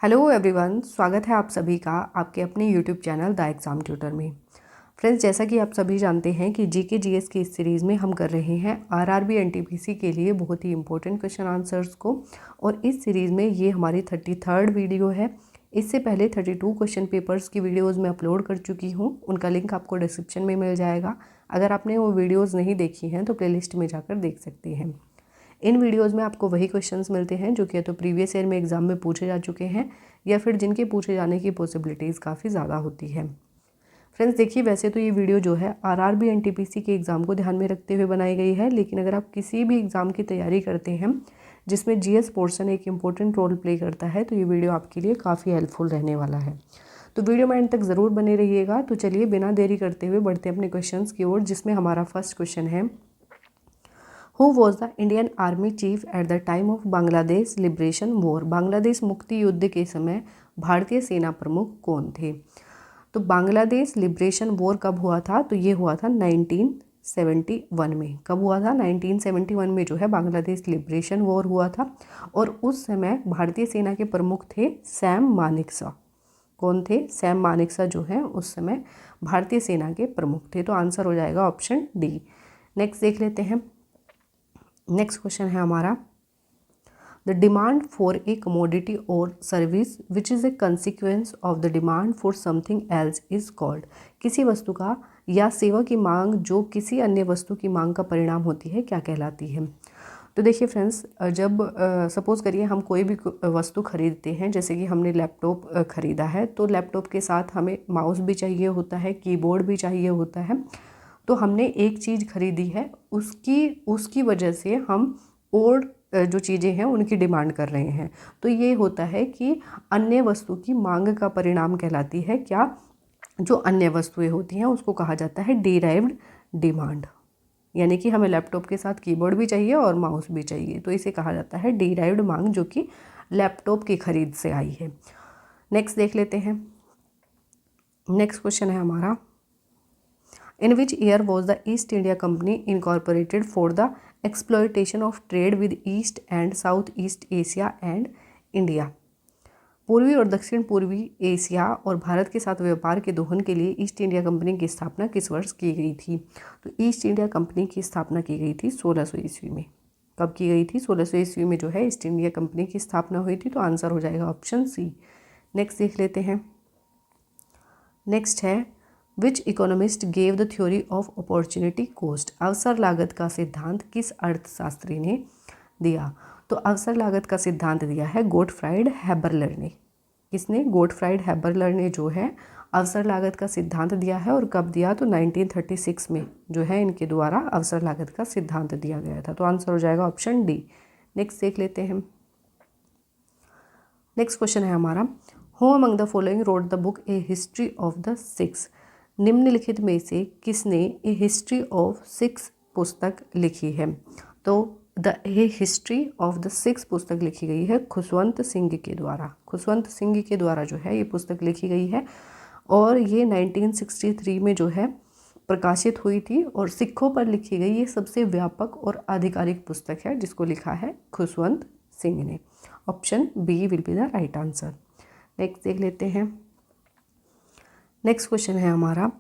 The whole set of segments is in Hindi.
हेलो एवरीवन, स्वागत है आप सभी का आपके अपने YouTube channel the exam tutor में। फ्रेंड्स, जैसा कि आप सभी जानते हैं कि जीके जीएस की इस सीरीज़ में हम कर रहे हैं आरआरबी एनटीपीसी के लिए बहुत ही इंपॉर्टेंट क्वेश्चन आंसर्स को। और इस सीरीज़ में ये हमारी 33rd वीडियो है। इससे पहले 32 क्वेश्चन पेपर्स की वीडियोज़ मैं अपलोड कर चुकी हूँ, उनका लिंक आपको डिस्क्रिप्शन में मिल जाएगा। अगर आपने वो वीडियोज़ नहीं देखी हैं तो प्लेलिस्ट में जाकर देख सकते हैं। इन वीडियोज़ में आपको वही क्वेश्चंस मिलते हैं जो कि या तो प्रीवियस ईयर में एग्ज़ाम में पूछे जा चुके हैं या फिर जिनके पूछे जाने की पॉसिबिलिटीज़ काफ़ी ज़्यादा होती है। फ्रेंड्स देखिए, वैसे तो ये वीडियो जो है आरआरबी एनटीपीसी के एग्ज़ाम को ध्यान में रखते हुए बनाई गई है, लेकिन अगर आप किसी भी एग्ज़ाम की तैयारी करते हैं जिसमें जीएस पोर्शन एक इम्पोर्टेंट रोल प्ले करता है तो ये वीडियो आपके लिए काफ़ी हेल्पफुल रहने वाला है। तो वीडियो में एंड तक ज़रूर बने रहिएगा। तो चलिए बिना देरी करते हुए बढ़ते हैं अपने क्वेश्चन की ओर, जिसमें हमारा फर्स्ट क्वेश्चन है, who was the Indian army chief at the time of Bangladesh liberation war. Bangladesh मुक्ति युद्ध के समय भारतीय सेना प्रमुख कौन थे। तो बांग्लादेश लिबरेशन वॉर कब हुआ था, तो ये हुआ था 1971 में। कब हुआ था, 1971 में जो है बांग्लादेश लिबरेशन वॉर हुआ था। और उस समय भारतीय सेना के प्रमुख थे सैम मानेकशॉ। कौन थे, सैम मानेकशॉ जो है उस समय भारतीय सेना के प्रमुख थे। तो आंसर हो जाएगा ऑप्शन डी। नेक्स्ट देख लेते हैं। नेक्स्ट क्वेश्चन है हमारा, the demand for a commodity और service which is a consequence of the demand for something else is called. किसी वस्तु का या सेवा की मांग जो किसी अन्य वस्तु की मांग का परिणाम होती है क्या कहलाती है। तो देखिए फ्रेंड्स, जब सपोज़ करिए हम कोई भी वस्तु खरीदते हैं, जैसे कि हमने लैपटॉप ख़रीदा है, तो लैपटॉप के साथ हमें माउस भी चाहिए होता है, कीबोर्ड भी चाहिए होता है। तो हमने एक चीज़ खरीदी है, उसकी वजह से हम और जो चीज़ें हैं उनकी डिमांड कर रहे हैं। तो ये होता है कि अन्य वस्तु की मांग का परिणाम कहलाती है क्या, जो अन्य वस्तुएं होती हैं उसको कहा जाता है डिराइव्ड डिमांड। यानी कि हमें लैपटॉप के साथ कीबोर्ड भी चाहिए और माउस भी चाहिए, तो इसे कहा जाता है डिराइव्ड मांग, जो कि लैपटॉप की खरीद से आई है। नेक्स्ट देख लेते हैं। नेक्स्ट क्वेश्चन है हमारा, In which year was the East India Company incorporated for the exploitation of trade with East and Southeast Asia and India? पूर्वी और दक्षिण पूर्वी एशिया और भारत के साथ व्यापार के दोहन के लिए ईस्ट इंडिया कंपनी की स्थापना किस वर्ष की गई थी। तो ईस्ट इंडिया कंपनी की स्थापना की गई थी 1600 ईस्वी में। कब की गई थी, 1600 ईस्वी में जो है ईस्ट इंडिया कंपनी की स्थापना हुई थी। तो आंसर हो जाएगा ऑप्शन सी। नेक्स्ट देख लेते हैं। नेक्स्ट है, which economist gave the theory of opportunity cost. अवसर लागत का सिद्धांत किस अर्थशास्त्री ने दिया। तो अवसर लागत का सिद्धांत दिया है गोटफ्राइड हैबरलर ने। किसने, गोटफ्राइड हैबरलर ने जो है अवसर लागत का सिद्धांत दिया है। और कब दिया, तो 1936 में जो है इनके द्वारा अवसर लागत का सिद्धांत दिया गया था। तो आंसर हो जाएगा ऑप्शन डी। नेक्स्ट देख लेते हैं। नेक्स्ट क्वेश्चन है हमारा, who among the following road the book A history of the six. निम्नलिखित में से किसने ए हिस्ट्री ऑफ सिक्स पुस्तक लिखी है। तो the A history of the six पुस्तक लिखी गई है खुशवंत सिंह के द्वारा। खुशवंत सिंह के द्वारा जो है ये पुस्तक लिखी गई है और ये 1963 में जो है प्रकाशित हुई थी और सिखों पर लिखी गई ये सबसे व्यापक और आधिकारिक पुस्तक है, जिसको लिखा है खुशवंत सिंह ने। Option B will be the right answer. Next देख लेते हैं। नेक्स्ट क्वेश्चन है हमारा,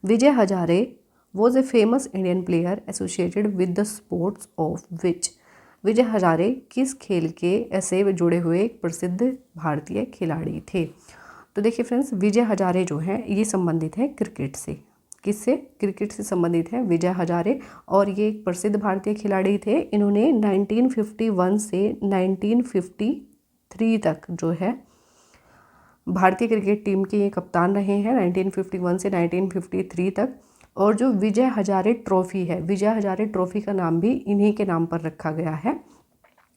Vijay Hazare was a famous Indian player associated with the sports of which. Vijay Hazare किस खेल के ऐसे जुड़े हुए एक प्रसिद्ध भारतीय खिलाड़ी थे। तो देखिए फ्रेंड्स, विजय हजारे जो हैं ये संबंधित है क्रिकेट से। किससे, क्रिकेट से संबंधित है विजय हजारे। और ये एक प्रसिद्ध भारतीय खिलाड़ी थे। इन्होंने 1951 से 1953 तक जो है भारतीय क्रिकेट टीम के ये कप्तान रहे हैं, 1951 से 1953 तक। और जो विजय हजारे ट्रॉफी है, विजय हजारे ट्रॉफी का नाम भी इन्हीं के नाम पर रखा गया है,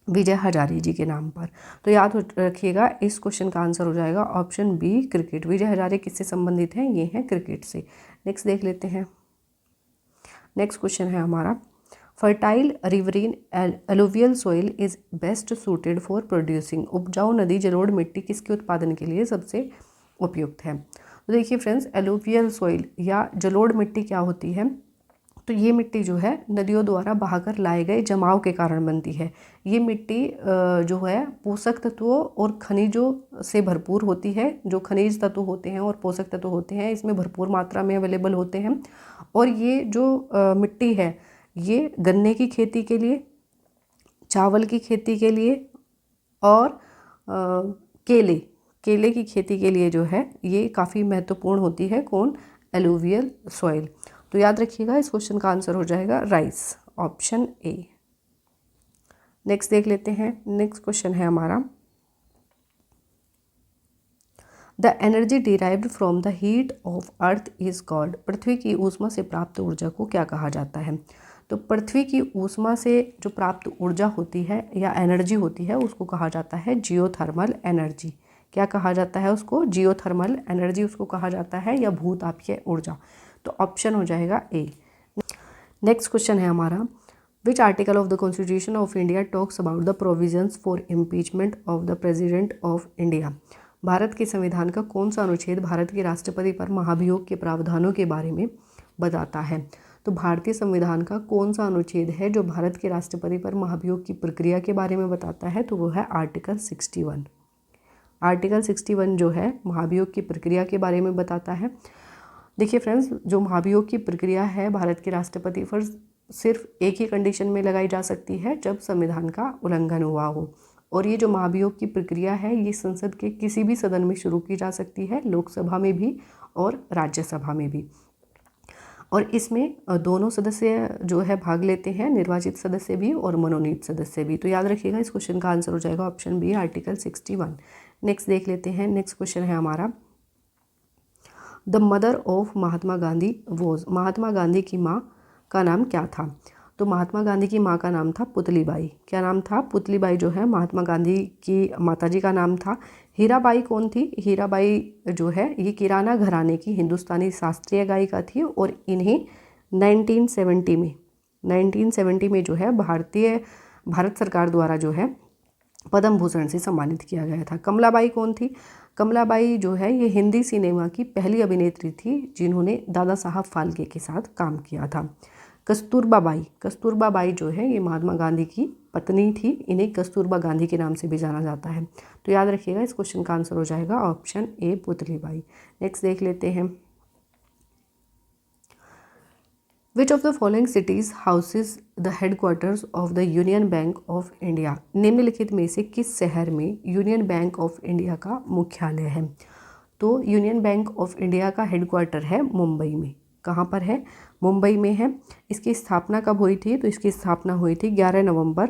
विजय हजारे जी के नाम पर। तो याद रखिएगा, इस क्वेश्चन का आंसर हो जाएगा option B cricket. Vijay Hazare किससे संबंधित हैं, ये हैं क्रिकेट से। नेक्स्ट देख लेते हैं। नेक्स्ट क्वेश्चन है हमारा, fertile riverine alluvial soil is best suited for producing. उपजाऊ नदी जलोढ़ मिट्टी किसके उत्पादन के लिए सबसे उपयुक्त है। तो देखिए फ्रेंड्स, एलुवियल सॉइल या जलोढ़ मिट्टी क्या होती है, तो ये मिट्टी जो है नदियों द्वारा बहाकर लाए गए जमाव के कारण बनती है। ये मिट्टी जो है पोषक तत्वों और खनिजों से भरपूर होती है। जो खनिज तत्व होते हैं और पोषक तत्व होते हैं इसमें भरपूर मात्रा में अवेलेबल होते हैं। और ये जो मिट्टी है ये गन्ने की खेती के लिए, चावल की खेती के लिए और केले की खेती के लिए जो है ये काफ़ी महत्वपूर्ण होती है। कौन? Alluvial soil. तो याद रखिएगा इस क्वेश्चन का आंसर हो जाएगा राइस, ऑप्शन ए। नेक्स्ट देख लेते हैं। नेक्स्ट क्वेश्चन है हमारा, the energy derived from the heat of earth is called. पृथ्वी की ऊष्मा से प्राप्त ऊर्जा को क्या कहा जाता है? तो पृथ्वी की ऊष्मा से जो प्राप्त ऊर्जा होती है या एनर्जी होती है उसको कहा जाता है जियोथर्मल एनर्जी। क्या कहा जाता है उसको? जियोथर्मल एनर्जी उसको कहा जाता है, या भूतापीय ऊर्जा। तो ऑप्शन हो जाएगा ए। नेक्स्ट क्वेश्चन है हमारा, which article of the constitution of India talks about the provisions for impeachment of the president of India. Bharat के संविधान का कौन सा अनुच्छेद भारत के राष्ट्रपति पर महाभियोग के प्रावधानों के बारे में बताता है? तो भारतीय संविधान का कौन सा अनुच्छेद है जो भारत के राष्ट्रपति पर महाभियोग की प्रक्रिया के बारे में बताता है? तो वो है आर्टिकल 61। आर्टिकल 61 जो है महाभियोग की प्रक्रिया के बारे में बताता है। देखिए फ्रेंड्स, जो महाभियोग की प्रक्रिया है भारत के राष्ट्रपति पर सिर्फ एक ही कंडीशन में लगाई जा सकती है, जब संविधान का उल्लंघन हुआ हो। और ये जो महाभियोग की प्रक्रिया है ये संसद के किसी भी सदन में शुरू की जा सकती है, लोकसभा में भी और राज्यसभा में भी। और इसमें दोनों सदस्य जो है भाग लेते हैं, निर्वाचित सदस्य भी और मनोनीत सदस्य भी। तो याद रखिएगा इस क्वेश्चन का आंसर हो जाएगा ऑप्शन बी, आर्टिकल 61। नेक्स्ट देख लेते हैं। नेक्स्ट क्वेश्चन है हमारा, the mother of Mahatma Gandhi was. Mahatma Gandhi की माँ का नाम क्या था? तो महात्मा गांधी की माँ का नाम था पुतलीबाई। क्या नाम था? पुतलीबाई जो है महात्मा गांधी की माताजी का नाम था। हीराबाई कौन थी? हीराबाई जो है ये किराना घराने की हिंदुस्तानी शास्त्रीय गायिका थी और इन्हें 1970 में जो है भारत सरकार द्वारा जो है पद्म भूषण से सम्मानित किया गया था। कमलाबाई कौन थी? कमलाबाई जो है ये हिंदी सिनेमा की पहली अभिनेत्री थी जिन्होंने दादा साहब फाल्के के साथ काम किया था। कस्तूरबा बाई जो है ये महात्मा गांधी की पत्नी थी। इन्हें कस्तूरबा गांधी के नाम से भी जाना जाता है। तो याद रखिएगा इस क्वेश्चन का आंसर हो जाएगा ऑप्शन ए, पुतलीबाई। नेक्स्ट देख लेते हैं, विच of the following cities houses the headquarters of the union bank of India. निम्नलिखित में से किस शहर में यूनियन बैंक ऑफ इंडिया का मुख्यालय है? तो यूनियन बैंक ऑफ इंडिया का हेडक्वार्टर है मुंबई में। कहाँ पर है? मुंबई में है। इसकी स्थापना कब हुई थी? तो इसकी स्थापना हुई थी 11 नवंबर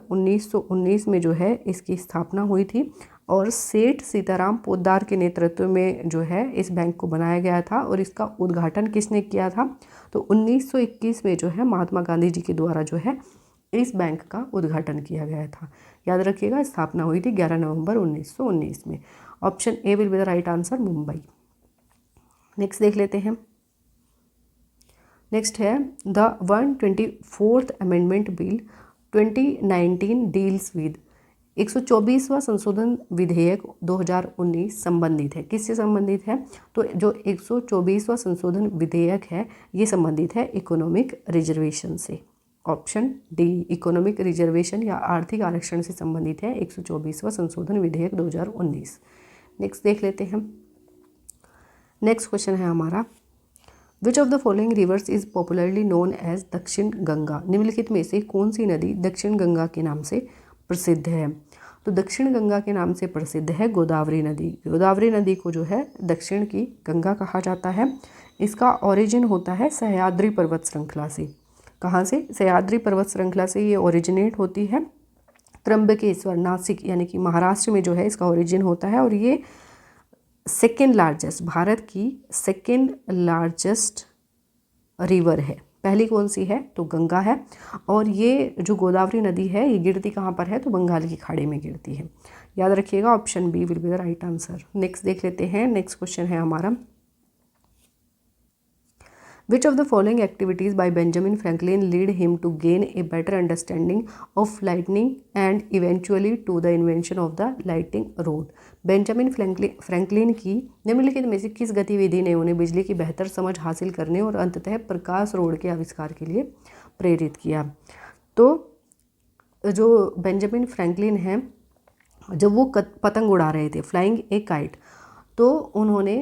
1919 में जो है इसकी स्थापना हुई थी। और सेठ सीताराम पोद्दार के नेतृत्व में जो है इस बैंक को बनाया गया था। और इसका उद्घाटन किसने किया था? तो 1921 में जो है महात्मा गांधी जी के द्वारा जो है इस बैंक का उद्घाटन किया गया था। याद रखिएगा स्थापना हुई थी 11 नवंबर 1919 में। Option A will be the right answer, Mumbai. Next देख लेते हैं। नेक्स्ट है, the 124th amendment bill 2019 deals with. 124वां संशोधन विधेयक 2019 संबंधित है। किससे संबंधित है? तो जो 124वां संशोधन विधेयक है ये संबंधित है इकोनॉमिक रिजर्वेशन से। ऑप्शन डी, इकोनॉमिक रिजर्वेशन या आर्थिक आरक्षण से संबंधित है 124वां संशोधन विधेयक 2019। नेक्स्ट देख लेते हैं। नेक्स्ट क्वेश्चन है हमारा, which of the following rivers is popularly known as Dakshin Ganga. निम्नलिखित में से कौन सी नदी दक्षिण गंगा के नाम से प्रसिद्ध है? तो दक्षिण गंगा के नाम से प्रसिद्ध है गोदावरी नदी। गोदावरी नदी को जो है दक्षिण की गंगा कहा जाता है। इसका ओरिजिन होता है सह्याद्री पर्वत श्रृंखला से। कहाँ से? सह्याद्री पर्वत श्रृंखला से ये ओरिजिनेट होती है। त्र्यंबकेश्वर, नासिक यानी कि महाराष्ट्र में जो है इसका ओरिजिन होता है। और ये सेकेंड लार्जेस्ट, भारत की सेकेंड लार्जेस्ट रिवर है। पहली कौन सी है? तो गंगा है। और ये जो गोदावरी नदी है ये गिरती कहाँ पर है? तो बंगाल की खाड़ी में गिरती है। याद रखिएगा option B will be the right answer. Next देख लेते हैं। नेक्स्ट क्वेश्चन है हमारा, Which of the following activities by Benjamin Franklin lead him to gain a better understanding of lightning and eventually to the invention of the lighting rod? Benjamin Franklin की निम्नलिखित में से किस गतिविधि ने उन्हें बिजली की बेहतर समझ हासिल करने और अंततः प्रकाश रोड के आविष्कार के लिए प्रेरित किया? तो जो बेंजामिन फ्रैंकलिन हैं, जब वो पतंग उड़ा रहे थे, फ्लाइंग ए काइट, तो उन्होंने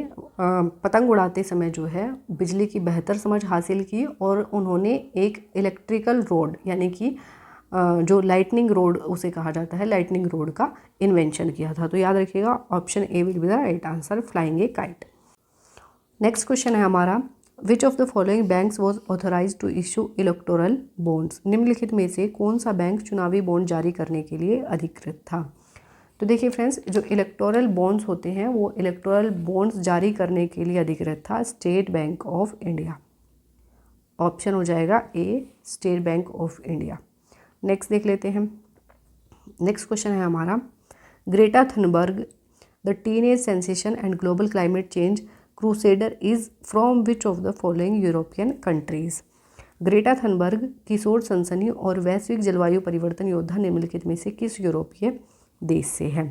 पतंग उड़ाते समय जो है बिजली की बेहतर समझ हासिल की और उन्होंने एक इलेक्ट्रिकल रोड यानी कि जो लाइटनिंग रोड उसे कहा जाता है, लाइटनिंग रोड का इन्वेंशन किया था। तो याद रखिएगा option A will be the right answer, flying a kite. Next question है हमारा, which of the following banks was authorise to issue electoral bonds? निम्नलिखित में से कौन सा बैंक चुनावी बॉन्ड जारी करने के लिए अधिकृत था? तो देखिए फ्रेंड्स, जो इलेक्टोरल बॉन्ड्स होते हैं वो इलेक्टोरल बॉन्ड्स जारी करने के लिए अधिकृत था state bank of India. Option हो जाएगा A, state bank of India. Next देख लेते हैं। नेक्स्ट क्वेश्चन है हमारा, Greta Thunberg the teenage sensation and global climate change crusader is from which of the following European countries? Greta Thunberg किशोर सनसनी और वैश्विक जलवायु परिवर्तन योद्धा निम्नलिखित में से किस यूरोपीय देश से है?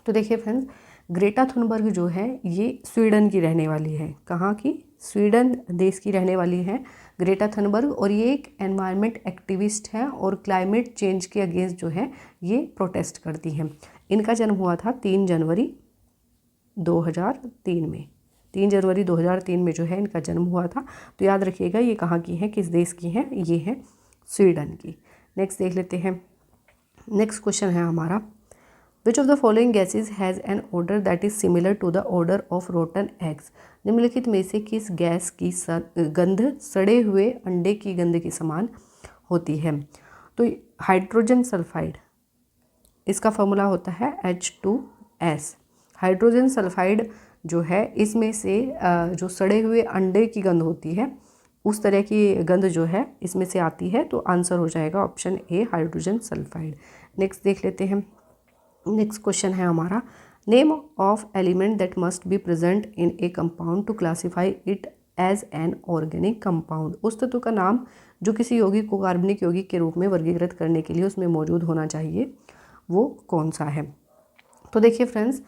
तो देखिए फ्रेंड्स, ग्रेटा थुनबर्ग जो है ये स्वीडन की रहने वाली है। कहाँ की? स्वीडन देश की रहने वाली है ग्रेटा थुनबर्ग, और ये एक एनवायरनमेंट एक्टिविस्ट है और क्लाइमेट चेंज के अगेंस्ट जो है ये प्रोटेस्ट करती हैं। इनका जन्म हुआ था 3 जनवरी 2003 में। 3 जनवरी 2003 में जो है इनका जन्म हुआ था। तो याद रखिएगा ये कहाँ की हैं, किस देश की हैं? ये है स्वीडन की। नेक्स्ट देख लेते हैं। नेक्स्ट क्वेश्चन है हमारा, which of the following gases has an odour that is similar to the odour of rotten eggs? निम्नलिखित में से किस गैस की गंध सड़े हुए अंडे की गंध के समान होती है? तो हाइड्रोजन सल्फाइड, इसका फॉर्मूला होता है H2S। हाइड्रोजन सल्फाइड जो है इसमें से जो सड़े हुए अंडे की गंध होती है उस तरह की गंध जो है इसमें से आती है। तो आंसर हो जाएगा option A, hydrogen sulphide. Next देख लेते हैं। नेक्स्ट क्वेश्चन है हमारा, name of element that must be present in a compound to classify it as an organic compound? उस तत्व का नाम जो किसी यौगिक को कार्बनिक यौगिक के रूप में वर्गीकृत करने के लिए उसमें मौजूद होना चाहिए, वो कौन सा है? तो देखिए फ्रेंड्स,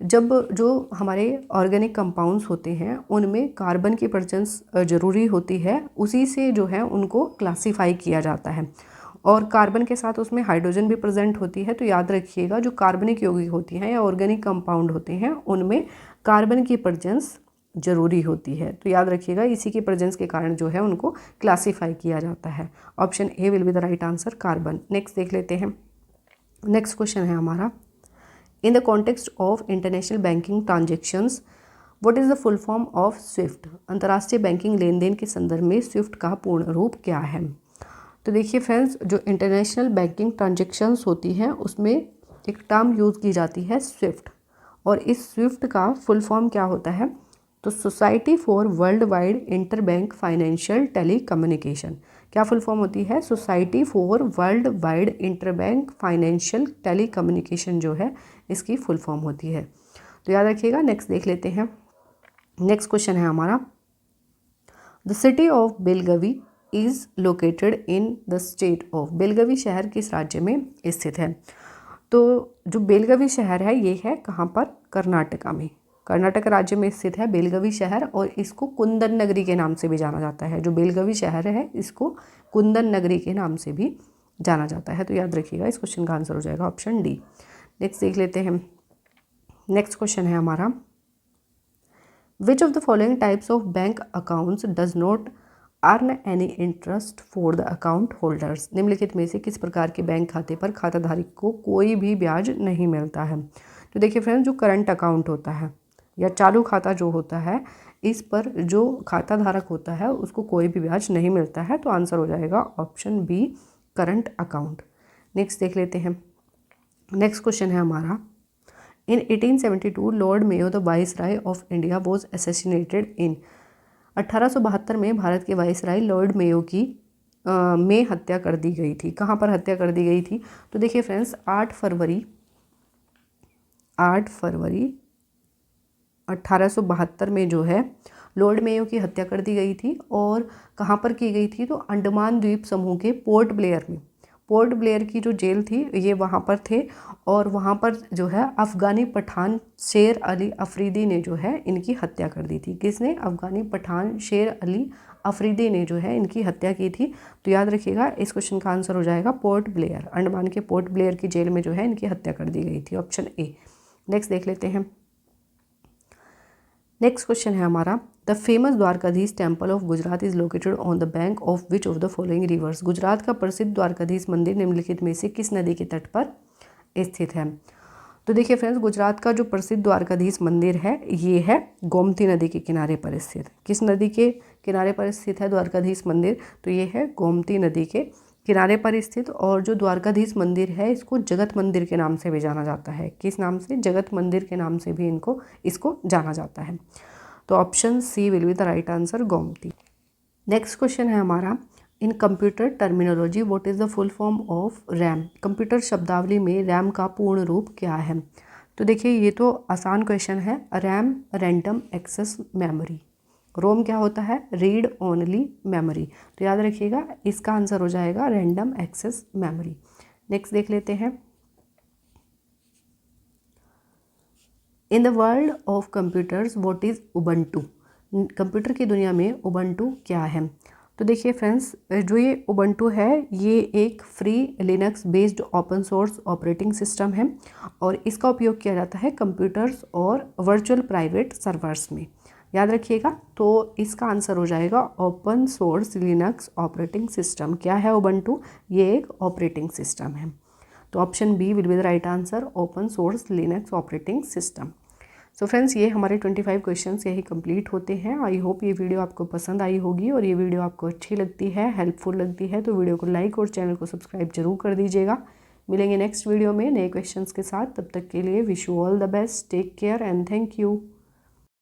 जब जो हमारे ऑर्गेनिक कंपाउंड्स होते हैं उनमें कार्बन की प्रेजेंस ज़रूरी होती है, उसी से जो है उनको क्लासीफाई किया जाता है। और कार्बन के साथ उसमें हाइड्रोजन भी प्रेजेंट होती है। तो याद रखिएगा जो कार्बनिक यौगिक होती हैं या ऑर्गेनिक कंपाउंड होते हैं उनमें कार्बन की प्रेजेंस ज़रूरी होती है। तो याद रखिएगा इसी की प्रेजेंस के कारण जो है उनको क्लासीफाई किया जाता है। Option A will be the right answer, carbon. Next देख लेते हैं। नेक्स्ट क्वेश्चन है हमारा, in the context of international banking transactions what is the full form of Swift? अंतर्राष्ट्रीय बैंकिंग लेन देन के संदर्भ में स्विफ्ट का पूर्ण रूप क्या है? तो देखिए फ्रेंड्स, जो इंटरनेशनल बैंकिंग ट्रांजेक्शन्स होती हैं उसमें एक टर्म यूज़ की जाती है स्विफ्ट, और इस स्विफ्ट का फुल फॉर्म क्या होता है? तो society for worldwide interbank financial telecommunication. क्या फुल फॉर्म होती है? Society for worldwide interbank financial telecommunication जो है इसकी फुल फॉर्म होती है। तो याद रखिएगा। नेक्स्ट देख लेते हैं। नेक्स्ट क्वेश्चन है हमारा, the city of Belagavi is located in the state of? Belagavi शहर किस राज्य में स्थित है? तो जो बेलगवी शहर है ये है कहाँ पर? कर्नाटका में। कर्नाटक राज्य में स्थित है बेलगवी शहर, और इसको कुंदन नगरी के नाम से भी जाना जाता है। जो बेलगवी शहर है इसको कुंदन नगरी के नाम से भी जाना जाता है। तो याद रखिएगा इस क्वेश्चन का आंसर हो जाएगा ऑप्शन डी। नेक्स्ट देख लेते हैं। नेक्स्ट क्वेश्चन है हमारा, which of the following types of bank accounts does not earn any interest for the account holders? निम्नलिखित में से किस प्रकार के बैंक खाते पर खाताधारी को कोई भी ब्याज नहीं मिलता है? तो देखिए फ्रेंड्स, जो करंट अकाउंट होता है या चालू खाता जो होता है इस पर जो खाता धारक होता है उसको कोई भी ब्याज नहीं मिलता है। तो आंसर हो जाएगा option B, current account. Next देख लेते हैं। नेक्स्ट क्वेश्चन है हमारा, in 1872 Lord Mayo the viceroy of India was assassinated in? 1872 में भारत के वाइसराय लॉर्ड मेयो की में हत्या कर दी गई थी। कहाँ पर हत्या कर दी गई थी? तो देखिए फ्रेंड्स, 8 फरवरी 1872 में जो है लॉर्ड मेयो की हत्या कर दी गई थी। और कहाँ पर की गई थी? तो अंडमान द्वीप समूह के पोर्ट ब्लेयर में। पोर्ट ब्लेयर की जो जेल थी ये वहाँ पर थे, और वहाँ पर जो है अफ़गानी पठान शेर अली अफरीदी ने जो है इनकी हत्या कर दी थी। किसने? अफ़गानी पठान शेर अली अफरीदी ने जो है इनकी हत्या की थी। तो याद रखिएगा इस क्वेश्चन का आंसर हो जाएगा पोर्ट ब्लेयर। अंडमान के पोर्ट ब्लेयर की जेल में जो है इनकी हत्या कर दी गई थी, ऑप्शन ए। नेक्स्ट देख लेते हैं। नेक्स्ट क्वेश्चन है हमारा, the famous Dwarkadhish temple of Gujarat is located on the bank of which of the following reverse. Gujarat का प्रसिद्ध द्वारकाधीश मंदिर निम्नलिखित में से किस नदी के तट पर स्थित है? तो देखिए फ्रेंड्स, गुजरात का जो प्रसिद्ध द्वारकाधीश मंदिर है ये है गोमती नदी के किनारे पर स्थित। किस नदी के किनारे पर स्थित है द्वारकाधीश मंदिर? तो ये है गोमती नदी के किनारे पर स्थित। और जो द्वारकाधीश मंदिर है इसको जगत मंदिर के नाम से भी जाना जाता है। किस नाम से? जगत मंदिर के नाम से भी इसको जाना जाता है। तो option C will be the right answer, Gomti. Next question है हमारा, in computer terminology what is the full form of RAM. Computer शब्दावली में रैम का पूर्ण रूप क्या है? तो देखिए ये तो आसान क्वेश्चन है। RAM random access memory. ROM क्या होता है? Read only memory. तो याद रखिएगा इसका आंसर हो जाएगा रैंडम एक्सेस मेमोरी। नेक्स्ट देख लेते हैं, in the world of computers what is Ubuntu. Computer की दुनिया में उबंटू क्या है? तो देखिए फ्रेंड्स, जो ये उबंटू है ये एक free Linux based open source operating system है, और इसका उपयोग किया जाता है कंप्यूटर्स और वर्चुअल प्राइवेट सर्वर्स में। याद रखिएगा, तो इसका आंसर हो जाएगा open source Linux operating system. क्या है उबंटू? ये एक ऑपरेटिंग सिस्टम है। तो option B will be the right answer, open source Linux operating system. So friends, ये हमारे 25 क्वेश्चंस यही कंप्लीट होते हैं। आई होप ये वीडियो आपको पसंद आई होगी, और ये वीडियो आपको अच्छी लगती है, हेल्पफुल लगती है तो वीडियो को लाइक और चैनल को सब्सक्राइब जरूर कर दीजिएगा। मिलेंगे नेक्स्ट वीडियो में नए क्वेश्चंस के साथ। तब तक के लिए wish you all the best, take care and thank you.